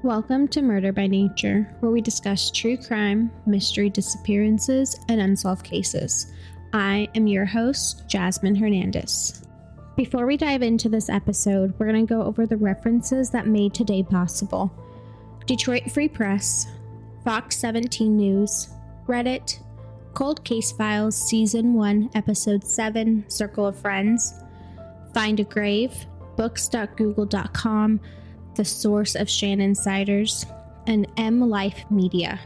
Welcome to Murder by Nature, where we discuss true crime, mystery disappearances, and unsolved cases. I am your host, Jazmin Hernandez. Before we dive into this episode, we're going to go over the references that made today possible. Detroit Free Press, Fox 17 News, Reddit, Cold Case Files Season 1, Episode 7, Circle of Friends, Find a Grave, books.google.com, The Source of Shannon Sliders, and mlive Media.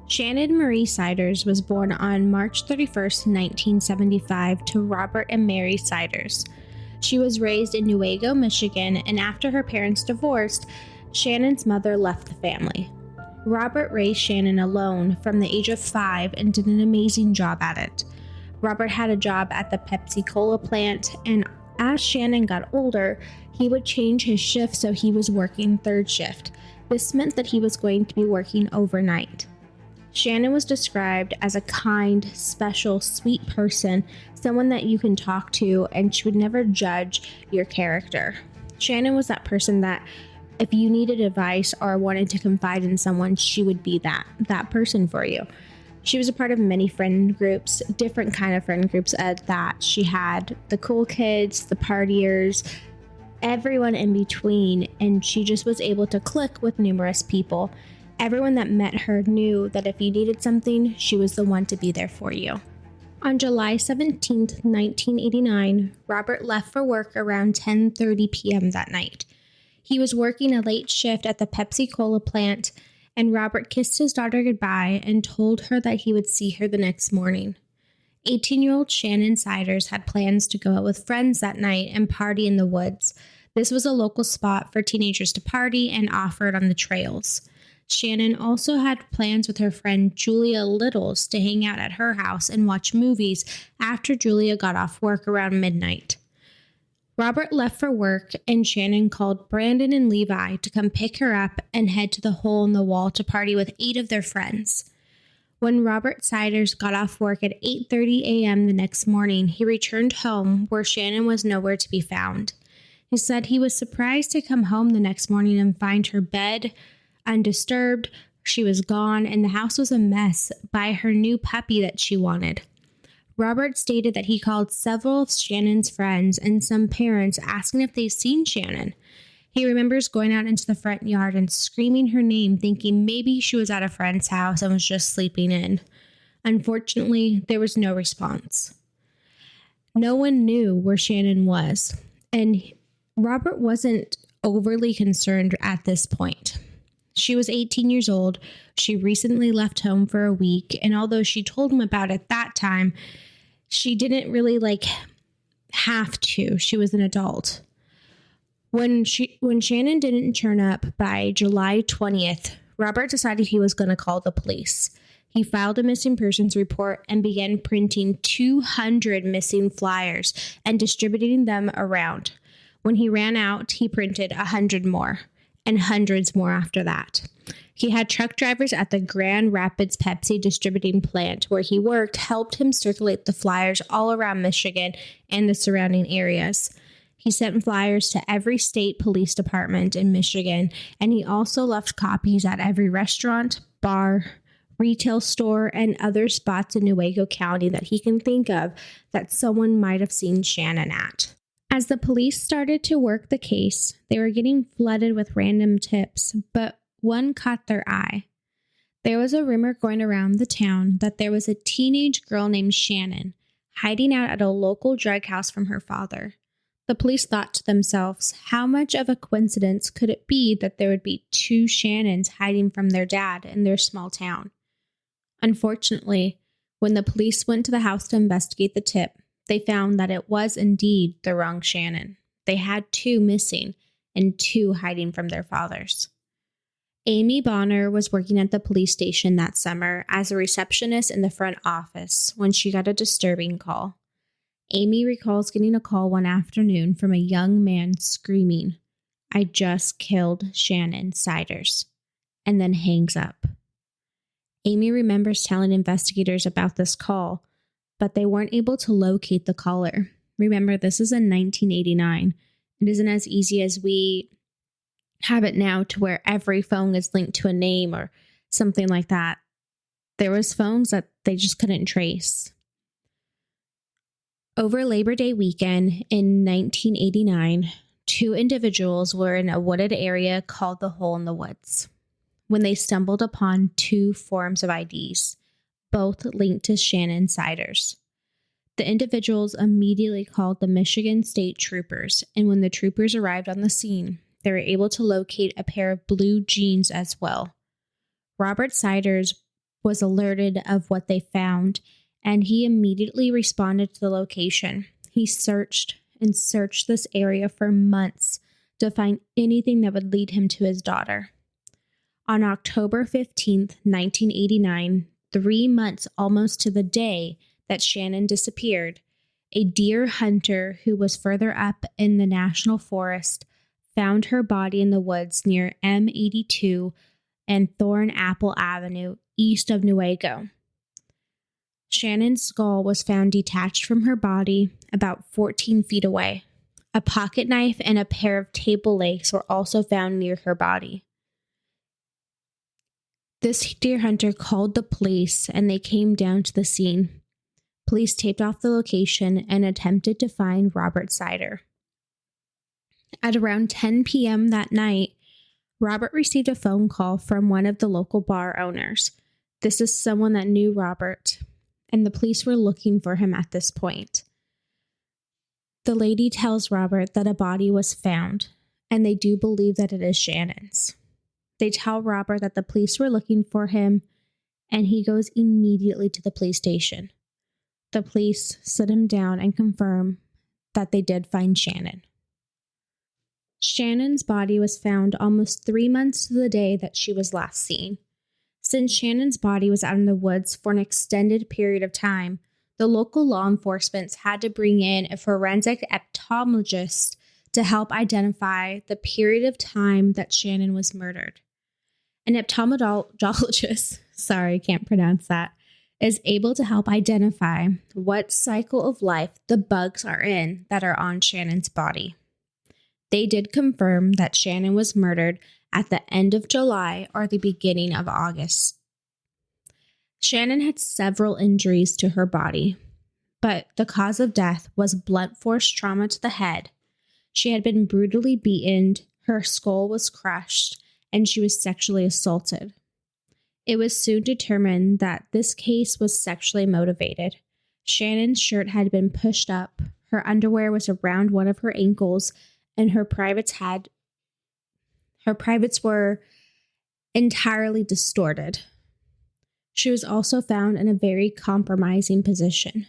Shannon Marie Siders was born on March 31st, 1975 to Robert and Mary Siders. She was raised in Newaygo, Michigan, and after her parents divorced, Shannon's mother left the family. Robert raised Shannon alone from the age of 5 and did an amazing job at it. Robert had a job at the Pepsi-cola Plant, and as Shannon got older, he would change his shift so he was working third shift. This meant that he was going to be working overnight. Shannon was described as a kind, special, sweet person, someone that you can talk to, and she would never judge your character. Shannon was that person that if you needed advice or wanted to confide in someone, she would be that person for you. She was a part of many friend groups, different kind of friend groups at that. She had the cool kids, the partiers, everyone in between, and she just was able to click with numerous people. Everyone that met her knew that if you needed something, she was the one to be there for you. On July 17th, 1989, Robert left for work around 10:30 p.m. that night. He was working a late shift at the Pepsi-cola Plant, and Robert kissed his daughter goodbye and told her that he would see her the next morning. 18-year-old Shannon Sliders had plans to go out with friends that night and party in the woods. This was a local spot for teenagers to party and offered on the trails. Shannon also had plans with her friend Julia Littles to hang out at her house and watch movies after Julia got off work around midnight. Robert left for work, and Shannon called Brandon and Levi to come pick her up and head to the hole in the wall to party with 8 of their friends. When Robert Siders got off work at 8:30 a.m. the next morning, he returned home where Shannon was nowhere to be found. He said he was surprised to come home the next morning and find her bed undisturbed, she was gone, and the house was a mess by her new puppy that she wanted. Robert stated that he called several of Shannon's friends and some parents asking if they'd seen Shannon. He remembers going out into the front yard and screaming her name, thinking maybe she was at a friend's house and was just sleeping in. Unfortunately, there was no response. No one knew where Shannon was, and Robert wasn't overly concerned at this point. She was 18 years old. She recently left home for a week, and although she told him about it that time, she didn't really have to. She was an adult. When Shannon didn't turn up by July 20th, Robert decided he was going to call the police. He filed a missing persons report and began printing 200 missing flyers and distributing them around. When he ran out, he printed 100 more. And hundreds more after that. He had truck drivers at the Grand Rapids Pepsi distributing plant where he worked helped him circulate the flyers all around Michigan and the surrounding areas. He sent flyers to every state police department in Michigan, and he also left copies at every restaurant, bar, retail store, and other spots in Newaygo County that he can think of that someone might have seen Shannon at. As the police started to work the case, they were getting flooded with random tips, but one caught their eye. There was a rumor going around the town that there was a teenage girl named Shannon hiding out at a local drug house from her father. The police thought to themselves, how much of a coincidence could it be that there would be 2 Shannons hiding from their dad in their small town? Unfortunately, when the police went to the house to investigate the tip, they found that it was indeed the wrong Shannon. They had 2 missing and 2 hiding from their fathers. Amy Bonner was working at the police station that summer as a receptionist in the front office when she got a disturbing call. Amy recalls getting a call one afternoon from a young man screaming, "I just killed Shannon Siders," and then hangs up. Amy remembers telling investigators about this call, but they weren't able to locate the caller. Remember, this is in 1989. It isn't as easy as we have it now to where every phone is linked to a name or something like that. There was phones that they just couldn't trace. Over Labor Day weekend in 1989, 2 individuals were in a wooded area called the Hole in the Woods when they stumbled upon 2 forms of IDs, both linked to Shannon Sliders. The individuals immediately called the Michigan State Troopers, and when the troopers arrived on the scene, they were able to locate a pair of blue jeans as well. Robert Siders was alerted of what they found, and he immediately responded to the location. He searched and searched this area for months to find anything that would lead him to his daughter. On October 15th, 1989, 3 months almost to the day that Shannon disappeared, a deer hunter who was further up in the national forest found her body in the woods near M82 and Thornapple Avenue, east of Newaygo. Shannon's skull was found detached from her body about 14 feet away. A pocket knife and a pair of table legs were also found near her body. This deer hunter called the police and they came down to the scene. Police taped off the location and attempted to find Robert Siders. At around 10 p.m. that night, Robert received a phone call from one of the local bar owners. This is someone that knew Robert, and the police were looking for him at this point. The lady tells Robert that a body was found, and they do believe that it is Shannon's. They tell Robert that the police were looking for him, and he goes immediately to the police station. The police sit him down and confirm that they did find Shannon. Shannon's body was found almost 3 months to the day that she was last seen. Since Shannon's body was out in the woods for an extended period of time, the local law enforcement had to bring in a forensic entomologist to help identify the period of time that Shannon was murdered. An entomologist, sorry, I can't pronounce that, is able to help identify what cycle of life the bugs are in that are on Shannon's body. They did confirm that Shannon was murdered at the end of July or the beginning of August. Shannon had several injuries to her body, but the cause of death was blunt force trauma to the head. She had been brutally beaten, her skull was crushed, and she was sexually assaulted. It was soon determined that this case was sexually motivated. Shannon's shirt had been pushed up, her underwear was around one of her ankles, and her privates were entirely distorted. She was also found in a very compromising position.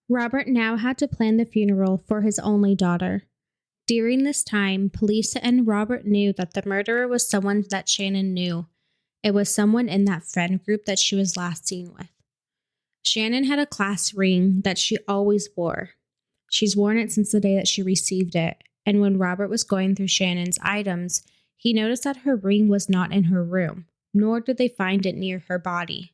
Robert now had to plan the funeral for his only daughter. During this time, police and Robert knew that the murderer was someone that Shannon knew. It was someone in that friend group that she was last seen with. Shannon had a class ring that she always wore. She's worn it since the day that she received it, and when Robert was going through Shannon's items, he noticed that her ring was not in her room, nor did they find it near her body.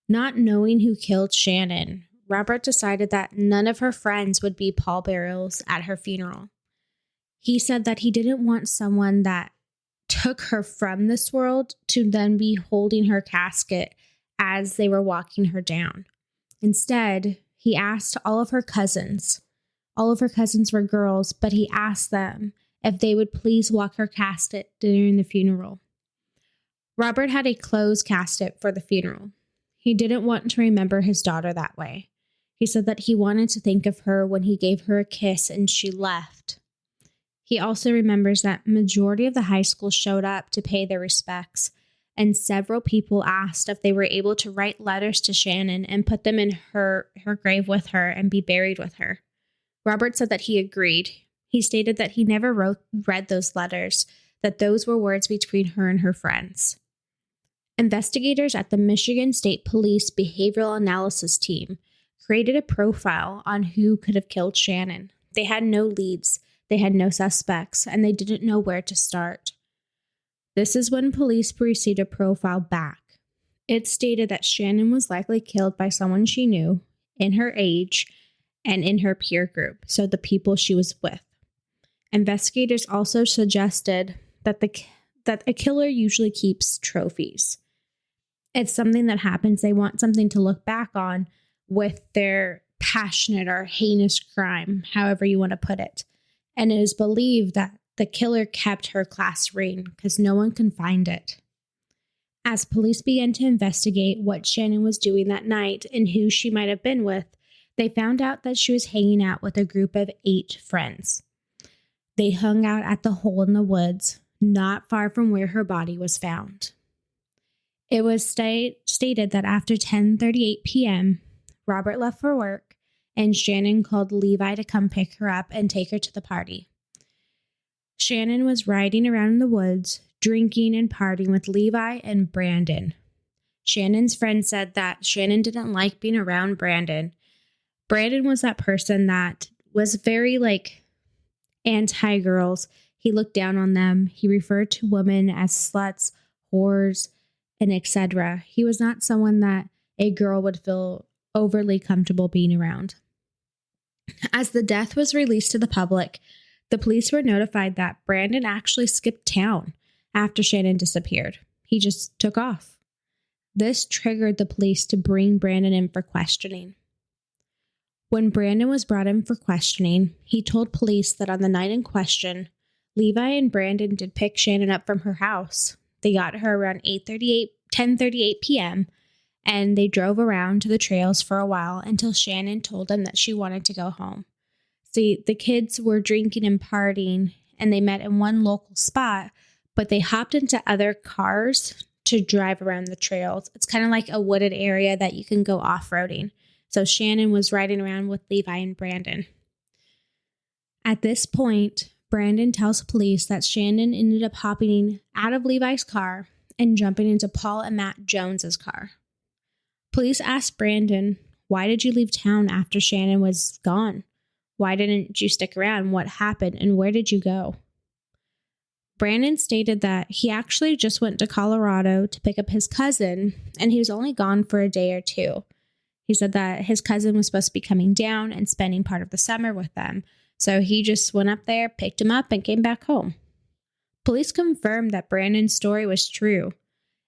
Not knowing who killed Shannon, Robert decided that none of her friends would be pallbearers at her funeral. He said that he didn't want someone that took her from this world to then be holding her casket as they were walking her down. Instead, he asked all of her cousins. All of her cousins were girls, but he asked them if they would please walk her casket during the funeral. Robert had a closed casket for the funeral. He didn't want to remember his daughter that way. He said that he wanted to think of her when he gave her a kiss and she left. He also remembers that majority of the high school showed up to pay their respects, and several people asked if they were able to write letters to Shannon and put them in her grave with her and be buried with her. Robert said that he agreed. He stated that he never read those letters, that those were words between her and her friends. Investigators at the Michigan State Police Behavioral Analysis Team created a profile on who could have killed Shannon. They had no leads, they had no suspects, and they didn't know where to start. This is when police received a profile back. It stated that Shannon was likely killed by someone she knew, in her age, and in her peer group, so the people she was with. Investigators also suggested that a killer usually keeps trophies. It's something that happens. They want something to look back on with their passionate or heinous crime, however you want to put it. And it is believed that the killer kept her class ring because no one can find it. As police began to investigate what Shannon was doing that night and who she might have been with, they found out that she was hanging out with a group of 8 friends. They hung out at the hole in the woods, not far from where her body was found. It was stated that after 10:38 p.m., Robert left for work, and Shannon called Levi to come pick her up and take her to the party. Shannon was riding around in the woods, drinking and partying with Levi and Brandon. Shannon's friend said that Shannon didn't like being around Brandon. Brandon was that person that was very anti-girls. He looked down on them. He referred to women as sluts, whores, and etc. He was not someone that a girl would feel overly comfortable being around. As the death was released to the public, the police were notified that Brandon actually skipped town after Shannon disappeared. He just took off. This triggered the police to bring Brandon in for questioning. When Brandon was brought in for questioning, he told police that on the night in question, Levi and Brandon did pick Shannon up from her house. They got her around 10:38 p.m., and they drove around to the trails for a while until Shannon told them that she wanted to go home. See, the kids were drinking and partying, and they met in one local spot, but they hopped into other cars to drive around the trails. It's kind of like a wooded area that you can go off-roading. So Shannon was riding around with Levi and Brandon. At this point, Brandon tells police that Shannon ended up hopping out of Levi's car and jumping into Paul and Matt Jones's car. Police asked Brandon, "Why did you leave town after Shannon was gone? Why didn't you stick around? What happened and where did you go?" Brandon stated that he actually just went to Colorado to pick up his cousin, and he was only gone for a day or two. He said that his cousin was supposed to be coming down and spending part of the summer with them, so he just went up there, picked him up, and came back home. Police confirmed that Brandon's story was true,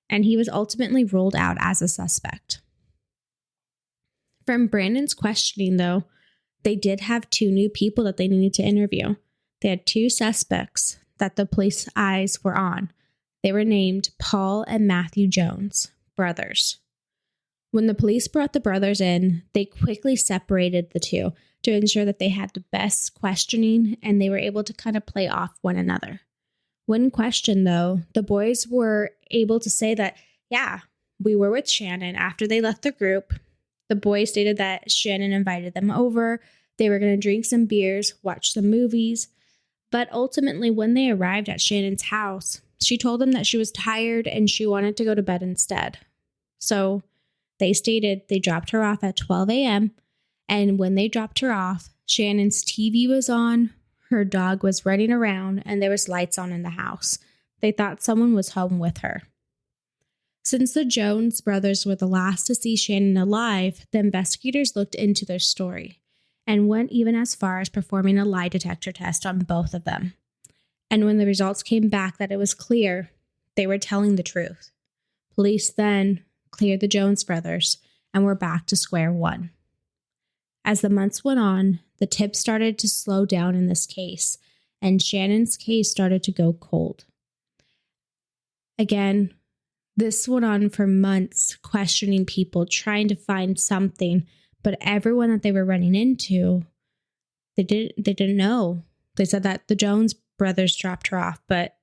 and he was ultimately ruled out as a suspect. From Brandon's questioning, though, they did have 2 new people that they needed to interview. They had 2 suspects that the police eyes were on. They were named Paul and Matthew Jones, brothers. When the police brought the brothers in, they quickly separated the 2 to ensure that they had the best questioning and they were able to kind of play off one another. When questioned, though, the boys were able to say that, yeah, we were with Shannon after they left the group. The boys stated that Shannon invited them over. They were going to drink some beers, watch some movies. But ultimately, when they arrived at Shannon's house, she told them that she was tired and she wanted to go to bed instead. So they stated they dropped her off at 12 a.m. And when they dropped her off, Shannon's TV was on, her dog was running around, and there was lights on in the house. They thought someone was home with her. Since the Jones brothers were the last to see Shannon alive, the investigators looked into their story and went even as far as performing a lie detector test on both of them. And when the results came back that it was clear, they were telling the truth. Police then cleared the Jones brothers and were back to square one. As the months went on, the tips started to slow down in this case, and Shannon's case started to go cold. Again, this went on for months, questioning people, trying to find something, but everyone that they were running into, they didn't know. They said that the Jones brothers dropped her off, but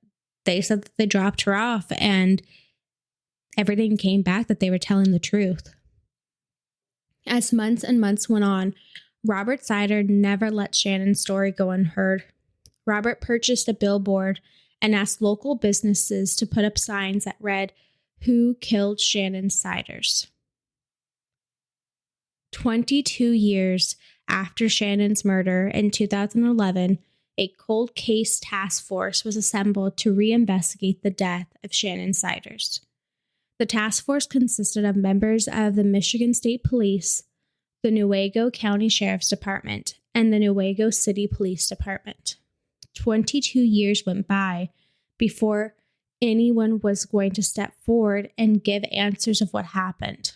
they said that they dropped her off and everything came back that they were telling the truth. As months and months went on, Robert Sider never let Shannon's story go unheard. Robert purchased a billboard and asked local businesses to put up signs that read, "Who killed Shannon Siders?" 22 years after Shannon's murder in 2011, a cold case task force was assembled to reinvestigate the death of Shannon Siders. The task force consisted of members of the Michigan State Police, the Newaygo County Sheriff's Department, and the Newaygo City Police Department. 22 years went by, before anyone was going to step forward and give answers of what happened.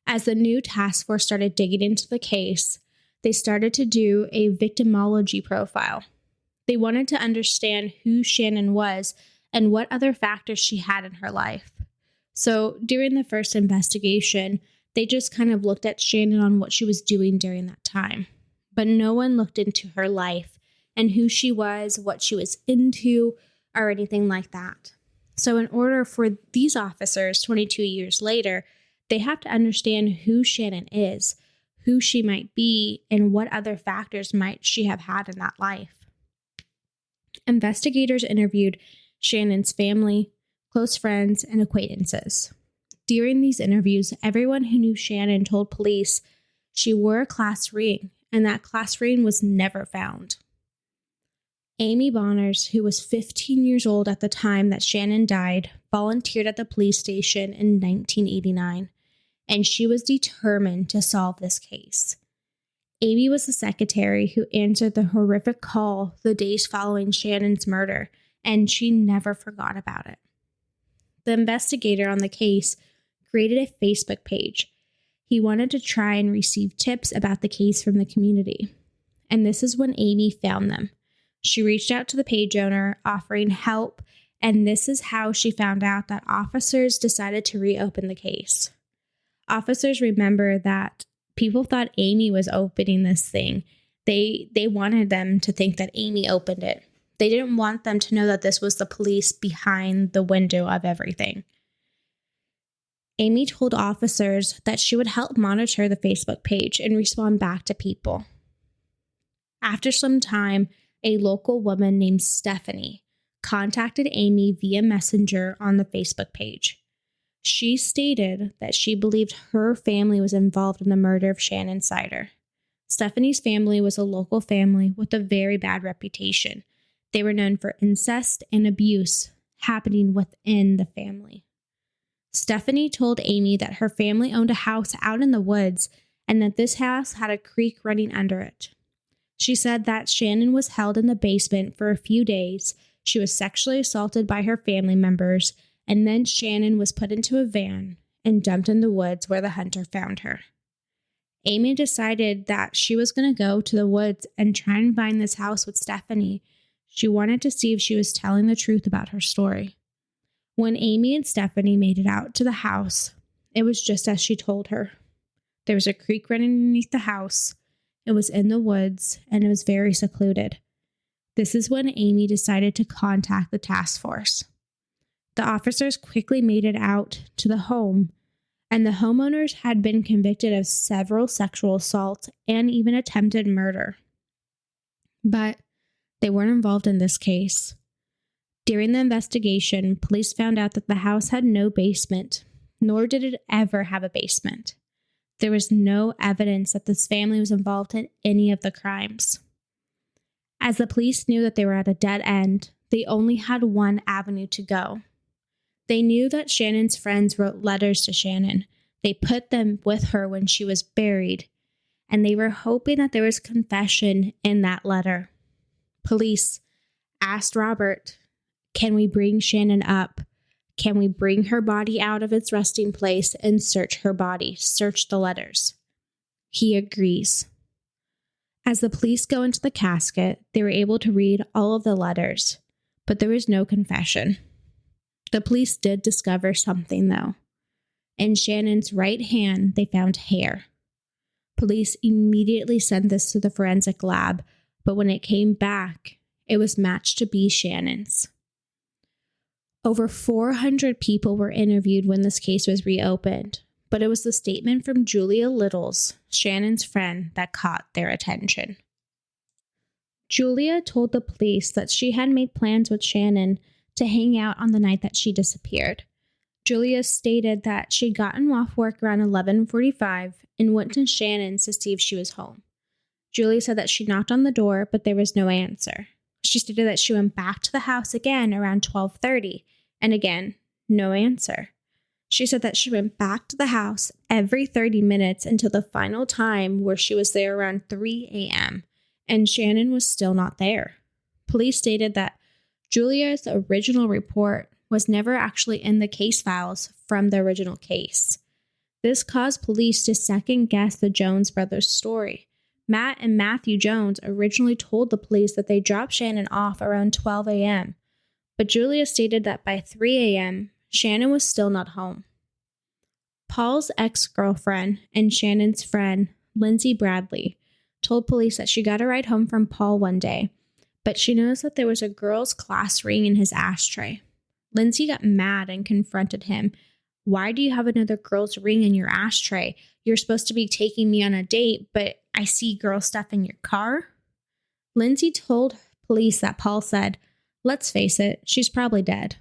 As the new task force started digging into the case, they started to do a victimology profile. They wanted to understand who Shannon was and what other factors she had in her life. So during the first investigation, they just kind of looked at Shannon on what she was doing during that time. But no one looked into her life and who she was, what she was into, or anything like that. So in order for these officers 22 years later, they have to understand who Shannon is, who she might be, and what other factors might she have had in that life. Investigators interviewed Shannon's family, close friends, and acquaintances. During these interviews, everyone who knew Shannon told police she wore a class ring, and that class ring was never found. Amy Bonners, who was 15 years old at the time that Shannon died, volunteered at the police station in 1989, and she was determined to solve this case. Amy was the secretary who answered the horrific call the days following Shannon's murder, and she never forgot about it. The investigator on the case created a Facebook page. He wanted to try and receive tips about the case from the community. And this is when Amy found them. She reached out to the page owner, offering help, and this is how she found out that officers decided to reopen the case. Officers remember that people thought Amy was opening this thing. They wanted them to think that Amy opened it. They didn't want them to know that this was the police behind the window of everything. Amy told officers that she would help monitor the Facebook page and respond back to people. After some time, a local woman named Stephanie contacted Amy via Messenger on the Facebook page. She stated that she believed her family was involved in the murder of Shannon Sider. Stephanie's family was a local family with a very bad reputation. They were known for incest and abuse happening within the family. Stephanie told Amy that her family owned a house out in the woods and that this house had a creek running under it. She said that Shannon was held in the basement for a few days. She was sexually assaulted by her family members, and then Shannon was put into a van and dumped in the woods where the hunter found her. Amy decided that she was going to go to the woods and try and find this house with Stephanie. She wanted to see if she was telling the truth about her story. When Amy and Stephanie made it out to the house, it was just as she told her. There was a creek running underneath the house. It was in the woods, and it was very secluded. This is when Amy decided to contact the task force. The officers quickly made it out to the home, and the homeowners had been convicted of several sexual assaults and even attempted murder. But they weren't involved in this case. During the investigation, police found out that the house had no basement, nor did it ever have a basement. There was no evidence that this family was involved in any of the crimes. As the police knew that they were at a dead end, they only had one avenue to go. They knew that Shannon's friends wrote letters to Shannon. They put them with her when she was buried, and they were hoping that there was confession in that letter. Police asked Robert, "Can we bring Shannon up? Can we bring her body out of its resting place and search her body, search the letters?" He agrees. As the police go into the casket, they were able to read all of the letters, but there was no confession. The police did discover something, though. In Shannon's right hand, they found hair. Police immediately sent this to the forensic lab, but when it came back, it was matched to be Shannon's. Over 400 people were interviewed when this case was reopened, but it was the statement from Julia Littles, Shannon's friend, that caught their attention. Julia told the police that she had made plans with Shannon to hang out on the night that she disappeared. Julia stated that she'd gotten off work around 11:45 and went to Shannon's to see if she was home. Julia said that she knocked on the door, but there was no answer. She stated that she went back to the house again around 12:30, and again, no answer. She said that she went back to the house every 30 minutes until the final time where she was there around 3 a.m., and Shannon was still not there. Police stated that Julia's original report was never actually in the case files from the original case. This caused police to second-guess the Jones brothers' story. Matt and Matthew Jones originally told the police that they dropped Shannon off around 12 a.m., but Julia stated that by 3 a.m., Shannon was still not home. Paul's ex-girlfriend and Shannon's friend, Lindsay Bradley, told police that she got a ride home from Paul one day, but she noticed that there was a girl's class ring in his ashtray. Lindsay got mad and confronted him. "Why do you have another girl's ring in your ashtray? You're supposed to be taking me on a date, but I see girl stuff in your car." Lindsay told police that Paul said, "Let's face it, she's probably dead."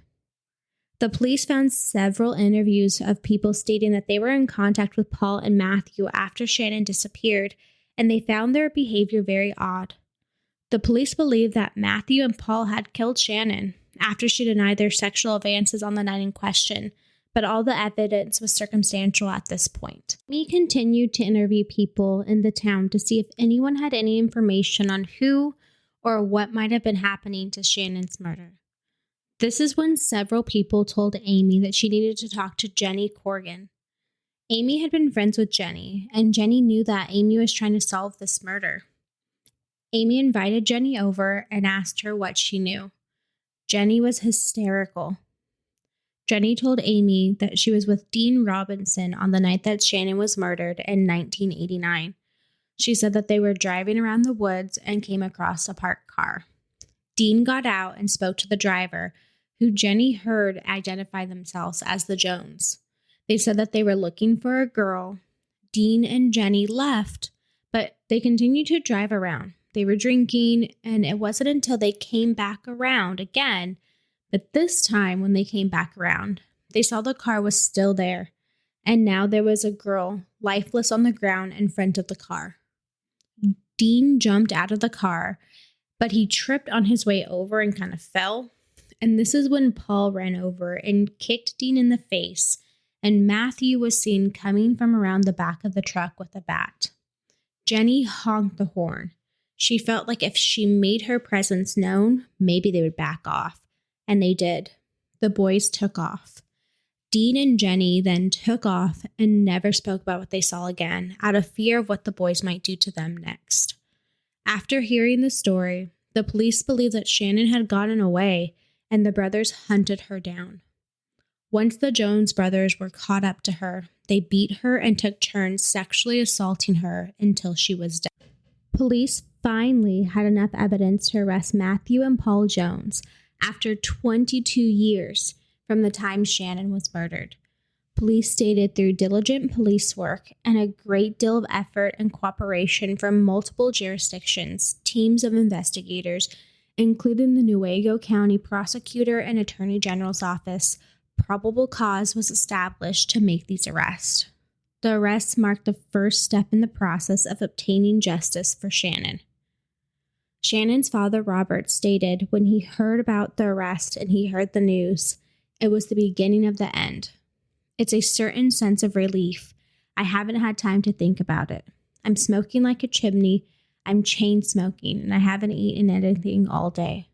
The police found several interviews of people stating that they were in contact with Paul and Matthew after Shannon disappeared, and they found their behavior very odd. The police believed that Matthew and Paul had killed Shannon after she denied their sexual advances on the night in question, but all the evidence was circumstantial at this point. We continued to interview people in the town to see if anyone had any information on who or what might have been happening to Shannon's murder. This is when several people told Amy that she needed to talk to Jenny Corrigan. Amy had been friends with Jenny, and Jenny knew that Amy was trying to solve this murder. Amy invited Jenny over and asked her what she knew. Jenny was hysterical. Jenny told Amy that she was with Dean Robinson on the night that Shannon was murdered in 1989. She said that they were driving around the woods and came across a parked car. Dean got out and spoke to the driver, who Jenny heard identify themselves as the Jones. They said that they were looking for a girl. Dean and Jenny left, but they continued to drive around. They were drinking, and it wasn't until they came back around again, but this time when they came back around, they saw the car was still there, and now there was a girl lifeless on the ground in front of the car. Dean jumped out of the car, but he tripped on his way over and kind of fell, and this is when Paul ran over and kicked Dean in the face, and Matthew was seen coming from around the back of the truck with a bat. Jenny honked the horn. She felt like if she made her presence known, maybe they would back off. And they did. The boys took off. Dean and Jenny then took off and never spoke about what they saw again, out of fear of what the boys might do to them next. After hearing the story, the police believed that Shannon had gotten away, and the brothers hunted her down. Once the Jones brothers were caught up to her, they beat her and took turns sexually assaulting her until she was dead. Police finally had enough evidence to arrest Matthew and Paul Jones after 22 years from the time Shannon was murdered. Police stated through diligent police work and a great deal of effort and cooperation from multiple jurisdictions, teams of investigators, including the Newaygo County Prosecutor and Attorney General's Office, probable cause was established to make these arrests. The arrests marked the first step in the process of obtaining justice for Shannon. Shannon's father, Robert, stated when he heard about the arrest and he heard the news, it was the beginning of the end. It's a certain sense of relief. I haven't had time to think about it. I'm smoking like a chimney. I'm chain smoking, and I haven't eaten anything all day.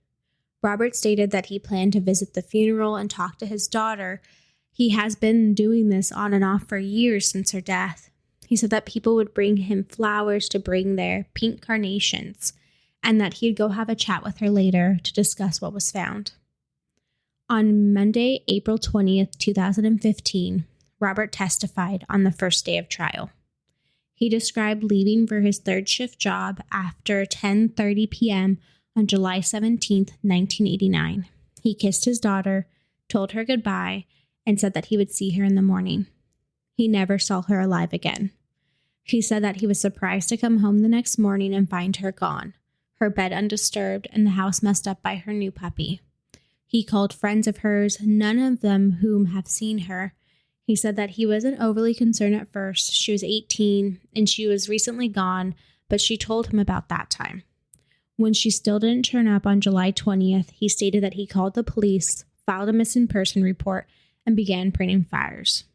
Robert stated that he planned to visit the funeral and talk to his daughter. He has been doing this on and off for years since her death. He said that people would bring him flowers to bring there, pink carnations, and that he'd go have a chat with her later to discuss what was found. On Monday, April 20th, 2015, Robert testified on the first day of trial. He described leaving for his third shift job after 10:30 p.m. on July 17th, 1989. He kissed his daughter, told her goodbye, and said that he would see her in the morning. He never saw her alive again. He said that he was surprised to come home the next morning and find her gone, her bed undisturbed, and the house messed up by her new puppy. He called friends of hers, none of them whom have seen her. He said that he wasn't overly concerned at first. She was 18 and she was recently gone, but she told him about that time. When she still didn't turn up on July 20th, he stated that he called the police, filed a missing person report, and began painting fires.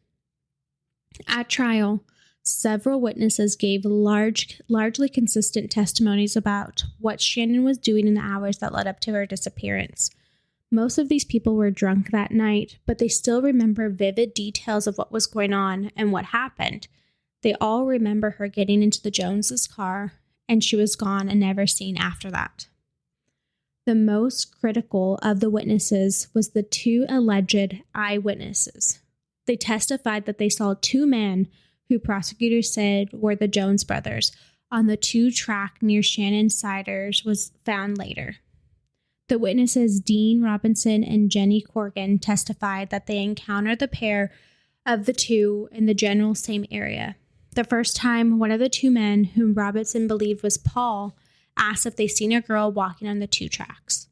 At trial, several witnesses gave largely consistent testimonies about what Shannon was doing in the hours that led up to her disappearance. Most of these people were drunk that night, but they still remember vivid details of what was going on and what happened. They all remember her getting into the Joneses' car, and she was gone and never seen after that. The most critical of the witnesses was the two alleged eyewitnesses. They testified that they saw two men who prosecutors said were the Jones brothers on the 2-track near Shannon Sliders was found later. The witnesses Dean Robinson and Jenny Corrigan testified that they encountered the pair of the two in the general same area. The first time, one of the two men, whom Robinson believed was Paul, asked if they seen a girl walking on the 2 tracks.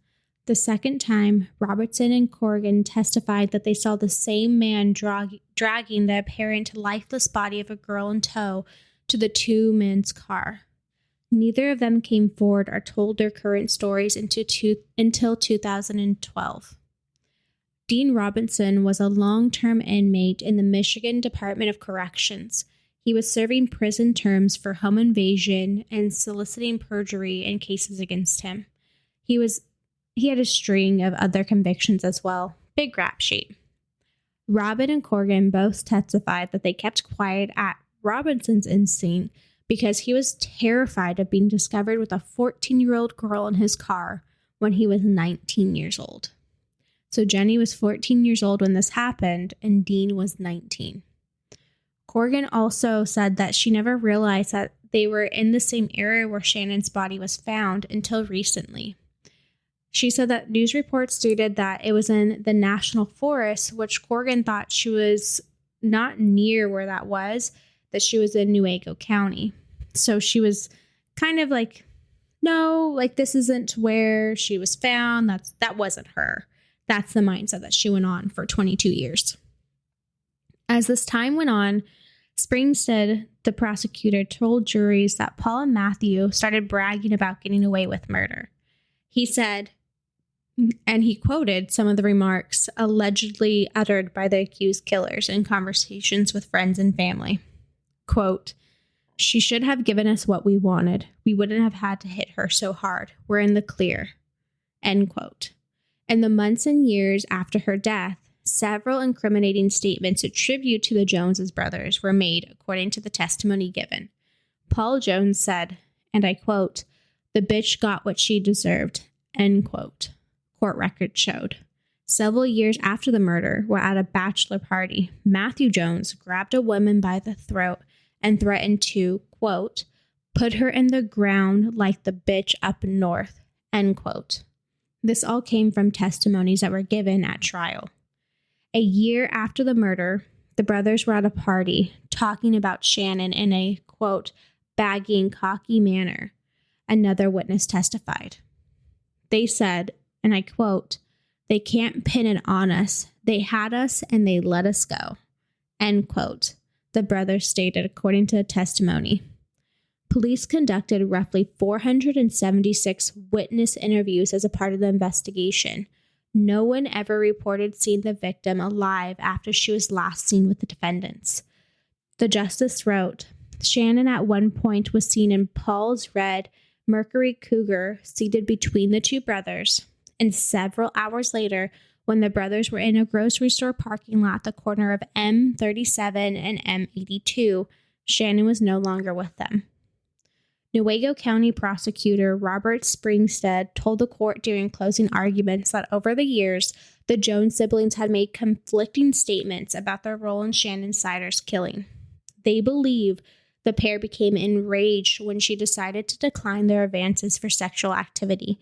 The second time, Robertson and Corrigan testified that they saw the same man dragging the apparent lifeless body of a girl in tow to the two men's car. Neither of them came forward or told their current stories until 2012. Dean Robinson was a long-term inmate in the Michigan Department of Corrections. He was serving prison terms for home invasion and soliciting perjury in cases against him. He had a string of other convictions as well. Big rap sheet. Robin and Corrigan both testified that they kept quiet at Robinson's insane because he was terrified of being discovered with a 14-year-old girl in his car when he was 19 years old. So Jenny was 14 years old when this happened, and Dean was 19. Corrigan also said that she never realized that they were in the same area where Shannon's body was found until recently. She said that news reports stated that it was in the National Forest, which Corrigan thought she was not near where that was, that she was in Newaygo County. So she was kind of like, no, like this isn't where she was found. That wasn't her. That's the mindset that she went on for 22 years. As this time went on, Springstead, the prosecutor, told juries that Paul and Matthew started bragging about getting away with murder. He said, and he quoted some of the remarks allegedly uttered by the accused killers in conversations with friends and family. Quote, "She should have given us what we wanted. We wouldn't have had to hit her so hard. We're in the clear." End quote. In the months and years after her death, several incriminating statements attributed to the Joneses brothers were made according to the testimony given. Paul Jones said, and I quote, "The bitch got what she deserved." End quote. Court records showed. Several years after the murder, while at a bachelor party, Matthew Jones grabbed a woman by the throat and threatened to, quote, "put her in the ground like the bitch up north," end quote. This all came from testimonies that were given at trial. A year after the murder, the brothers were at a party talking about Shannon in a, quote, "baggy and cocky manner," another witness testified. They said, and I quote, "They can't pin it on us. They had us and they let us go," end quote, the brothers stated according to a testimony. Police conducted roughly 476 witness interviews as a part of the investigation. No one ever reported seeing the victim alive after she was last seen with the defendants. The justice wrote, "Shannon at one point was seen in Paul's red Mercury Cougar seated between the two brothers, and several hours later, when the brothers were in a grocery store parking lot at the corner of M37 and M82, Shannon was no longer with them." Newaygo County Prosecutor Robert Springstead told the court during closing arguments that over the years, the Jones siblings had made conflicting statements about their role in Shannon Sliders' killing. They believe the pair became enraged when she decided to decline their advances for sexual activity.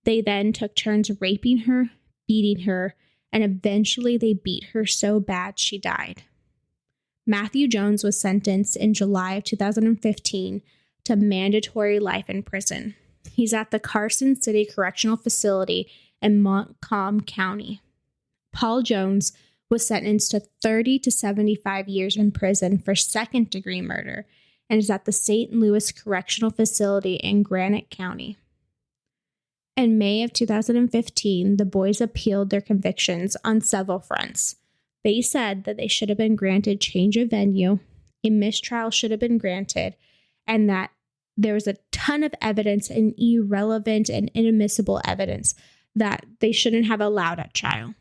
They then took turns raping her, beating her, and eventually they beat her so bad she died. Matthew Jones was sentenced in July of 2015 to mandatory life in prison. He's at the Carson City Correctional Facility in Montcalm County. Paul Jones was sentenced to 30 to 75 years in prison for second-degree murder and is at the St. Louis Correctional Facility in Granite County. In May of 2015, the boys appealed their convictions on several fronts. They said that they should have been granted change of venue, a mistrial should have been granted, and that there was a ton of evidence and irrelevant and inadmissible evidence that they shouldn't have allowed at trial.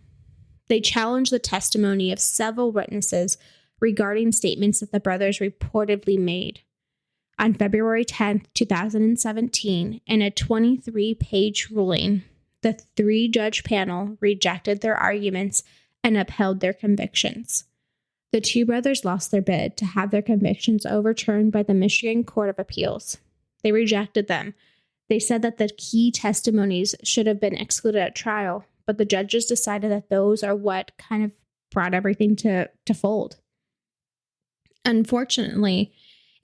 They challenged the testimony of several witnesses regarding statements that the brothers reportedly made. On February 10, 2017, in a 23-page ruling, the 3-judge panel rejected their arguments and upheld their convictions. The 2 brothers lost their bid to have their convictions overturned by the Michigan Court of Appeals. They rejected them. They said that the key testimonies should have been excluded at trial, but the judges decided that those are what kind of brought everything to fold. Unfortunately,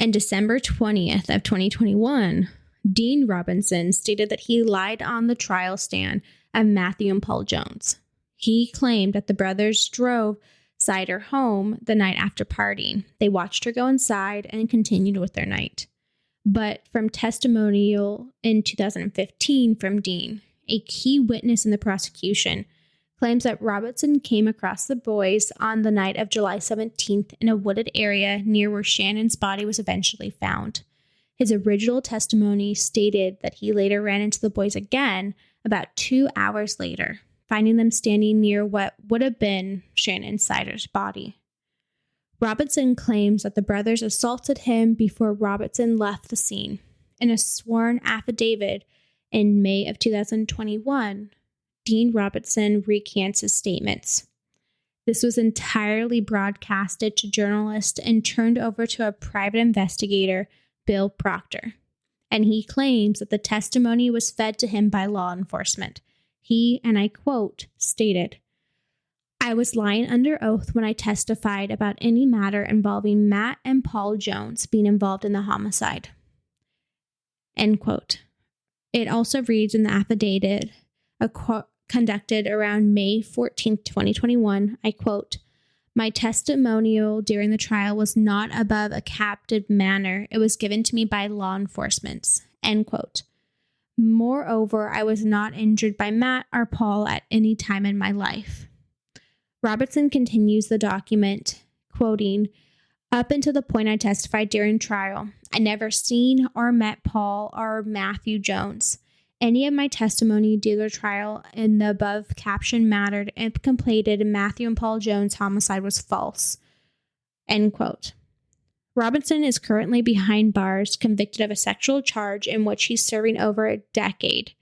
on December 20th of 2021, Dean Robinson stated that he lied on the trial stand of Matthew and Paul Jones. He claimed that the brothers drove Sider home the night after partying. They watched her go inside and continued with their night. But from testimonial in 2015 from Dean, a key witness in the prosecution, claims that Robinson came across the boys on the night of July 17th in a wooded area near where Shannon's body was eventually found. His original testimony stated that he later ran into the boys again about 2 hours later, finding them standing near what would have been Shannon Sliders' body. Robinson claims that the brothers assaulted him before Robinson left the scene. In a sworn affidavit in May of 2021, Dean Robinson recants his statements. This was entirely broadcasted to journalists and turned over to a private investigator, Bill Proctor. And he claims that the testimony was fed to him by law enforcement. He, and I quote, stated, "I was lying under oath when I testified about any matter involving Matt and Paul Jones being involved in the homicide." End quote. It also reads in the affidavit, conducted around May 14, 2021, I quote, "My testimonial during the trial was not above a captive manner. It was given to me by law enforcement." End quote. Moreover, I was not injured by Matt or Paul at any time in my life. Robinson continues the document, quoting, "Up until the point I testified during trial, I never seen or met Paul or Matthew Jones. Any of my testimony during the trial in the above caption mattered and completed Matthew and Paul Jones' homicide was false." End quote. Robinson is currently behind bars, convicted of a sexual charge in which he's serving over a decade.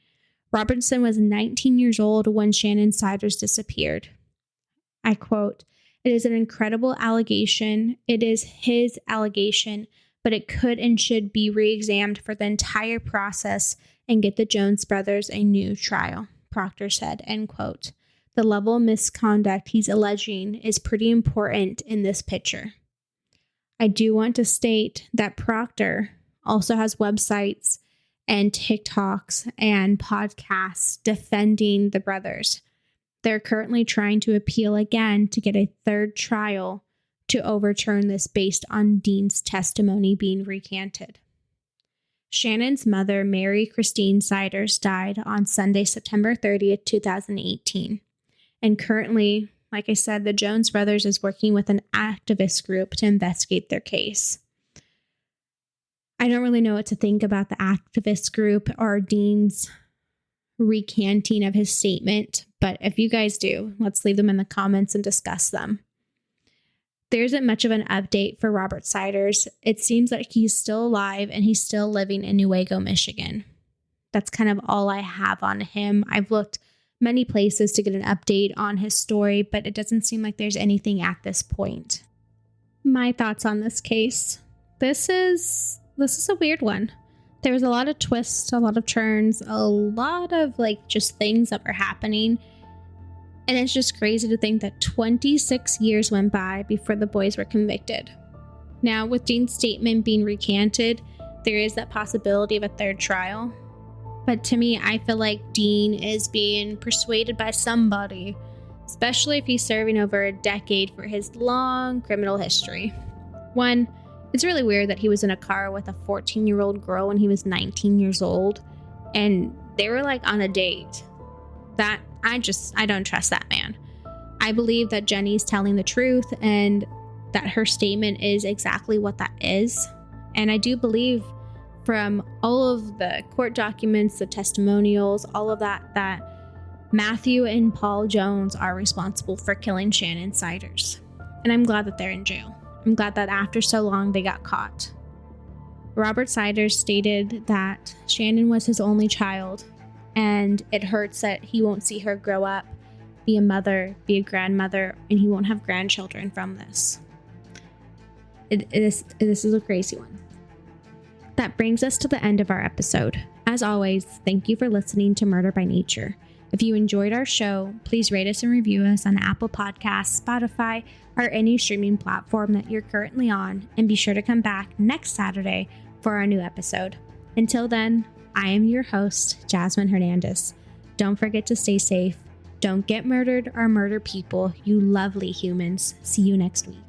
Robinson was 19 years old when Shannon Sliders disappeared. I quote, "It is an incredible allegation. It is his allegation, but it could and should be re-examined for the entire process and get the Jones brothers a new trial," Proctor said, end quote. The level of misconduct he's alleging is pretty important in this picture. I do want to state that Proctor also has websites and TikToks and podcasts defending the brothers. They're currently trying to appeal again to get a third trial to overturn this based on Dean's testimony being recanted. Shannon's mother, Mary Christine Siders, died on Sunday, September 30th, 2018. And currently, like I said, the Jones brothers is working with an activist group to investigate their case. I don't really know what to think about the activist group or Dean's recanting of his statement, but if you guys do, let's leave them in the comments and discuss them. There isn't much of an update for Robert Siders. It seems like he's still alive and he's still living in Newaygo, Michigan. That's kind of all I have on him. I've looked many places to get an update on his story, but it doesn't seem like there's anything at this point. My thoughts on this case. This is a weird one. There was a lot of twists, a lot of turns, a lot of just things that were happening. And it's just crazy to think that 26 years went by before the boys were convicted. Now, with Dean's statement being recanted, there is that possibility of a third trial. But to me, I feel like Dean is being persuaded by somebody, especially if he's serving over a decade for his long criminal history. One, it's really weird that he was in a car with a 14-year-old girl when he was 19 years old, and they were on a date. That, I don't trust that man. I believe that Jenny's telling the truth and that her statement is exactly what that is. And I do believe from all of the court documents, the testimonials, all of that Matthew and Paul Jones are responsible for killing Shannon Sliders. And I'm glad that they're in jail. I'm glad that after so long they got caught. Robert Siders stated that Shannon was his only child, and it hurts that he won't see her grow up, be a mother, be a grandmother, and he won't have grandchildren from this. This is a crazy one. That brings us to the end of our episode. As always, thank you for listening to Murder by Nature. If you enjoyed our show, please rate us and review us on Apple Podcasts, Spotify, or any streaming platform that you're currently on, and be sure to come back next Saturday for our new episode. Until then, I am your host, Jazmin Hernandez. Don't forget to stay safe. Don't get murdered or murder people, you lovely humans. See you next week.